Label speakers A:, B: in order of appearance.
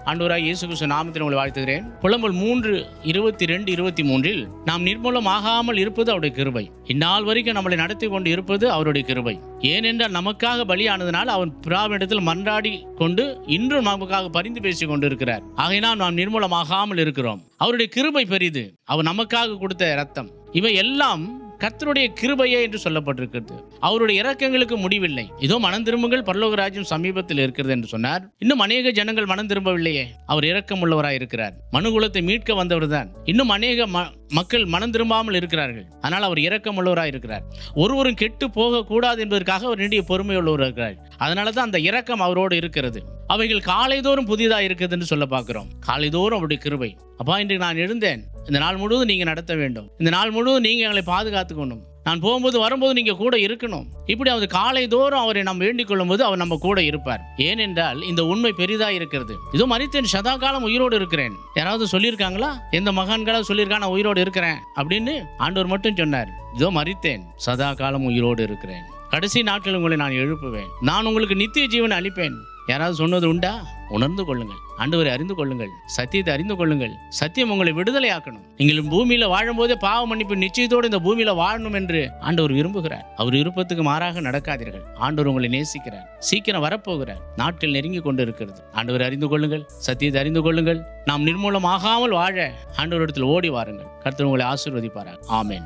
A: ஆண்டவராகிய இயேசு கிறிஸ்து நாமத்தில் உங்களை வாழ்த்துகிறேன். புலம்பல் 3:22-23 நாம் நிர்மூலமாகாமல் இருப்பது அவருடைய கிருபை. இந்நாள் வரைக்கும் நம்மளை நடத்தி கொண்டு இருப்பது அவருடைய கிருபை. ஏனென்றால் நமக்காக பலியானதனால் அவன் பிதாவினிடத்தில் மன்றாடி கொண்டு இன்றும் நமக்காக பரிந்து பேசிக் கொண்டு இருக்கிறார். ஆகையினால் நாம் நிர்மூலமாகாமல் இருக்கிறோம். அவருடைய கிருபை பெரிது. அவர் நமக்காக கொடுத்த இரத்தம் இவை எல்லாம் கர்த்தருடைய கிருபையே என்று சொல்லப்பட்டிருக்கிறது. அவருடைய இரக்கங்களுக்கு முடிவில்லை. இதோ மனம் திரும்புங்கள், பரலோக ராஜ்யம் சமீபத்தில் இருக்கிறது என்று சொன்னார். இன்னும் அநேக ஜனங்கள் மனம் திரும்பவில்லையே. அவர் இரக்கம் உள்ளவராய் இருக்கிறார். மனுகுலத்தை மீட்க வந்தவர் தான். இன்னும் அநேக மக்கள் மனம் திரும்பாமல் இருக்கிறார்கள். ஆனால் அவர் இரக்கம் உள்ளவராய் இருக்கிறார். ஒருவரும் கெட்டு போக கூடாது என்பதற்காக அவர் நீடிய பொறுமை உள்ளவர் இருக்கிறார். அதனால தான் அந்த இரக்கம் அவரோடு இருக்கிறது. அவைகள் காலைதோறும் புதிதாக இருக்குது என்று சொல்ல பார்க்கிறோம். காலைதோறும் அவருடைய கிருபை. அப்பா, இன்றைக்கு நான் எழுந்தேன். இந்த நாள் முழுவதும் நீங்க நடத்த வேண்டும். இந்த நாள் முழுவதும் நீங்க எங்களை பாதுகாத்துக்கணும். நான் போகும்போது வரும்போது நீங்க கூட இருக்கணும். இப்படி அவர் காலைதோறும் அவரை நாம் வேண்டிக் கொள்ளும் போது அவர் நம்ம கூட இருப்பார். ஏனென்றால் இந்த உண்மை பெரிதா இருக்கிறது. இதோ மரித்தேன், சதா காலம் உயிரோடு இருக்கிறேன். யாராவது சொல்லியிருக்காங்களா? எந்த மகான்களாவது சொல்லியிருக்கா நான் உயிரோடு இருக்கிறேன் அப்படின்னு? ஆண்டவர் மட்டும் சொன்னார், இதோ மரித்தேன், சதா காலம் உயிரோடு இருக்கிறேன். கடைசி நாட்கள் உங்களை நான் எழுப்புவேன். நான் உங்களுக்கு நித்திய ஜீவனை அளிப்பேன். யாராவது சொன்னது உண்டா? உணர்ந்து கொள்ளுங்கள். ஆண்டவரை அறிந்து கொள்ளுங்கள். சத்தியத்தை அறிந்து கொள்ளுங்கள். சத்தியம் உங்களை விடுதலை ஆக்கணும். நீங்கள் பூமியில வாழும்போதே பாவ மன்னிப்பு நிச்சயத்தோடு இந்த பூமியில வாழணும் என்று ஆண்டவர் விரும்புகிறார். அவர் விருப்பத்துக்கு மாறாக நடக்காதீர்கள். ஆண்டவர் உங்களை நேசிக்கிறார். சீக்கிரம் வரப்போகிறார். நாட்கள் நெருங்கி கொண்டு இருக்கிறது. ஆண்டவரை அறிந்து கொள்ளுங்கள். சத்தியத்தை அறிந்து கொள்ளுங்கள். நாம் நிர்மூலமாகாமல் வாழ ஆண்டவரிடத்தில் ஓடி வாருங்கள். கர்த்தர் உங்களை ஆசீர்வதிப்பாராக. ஆமென்.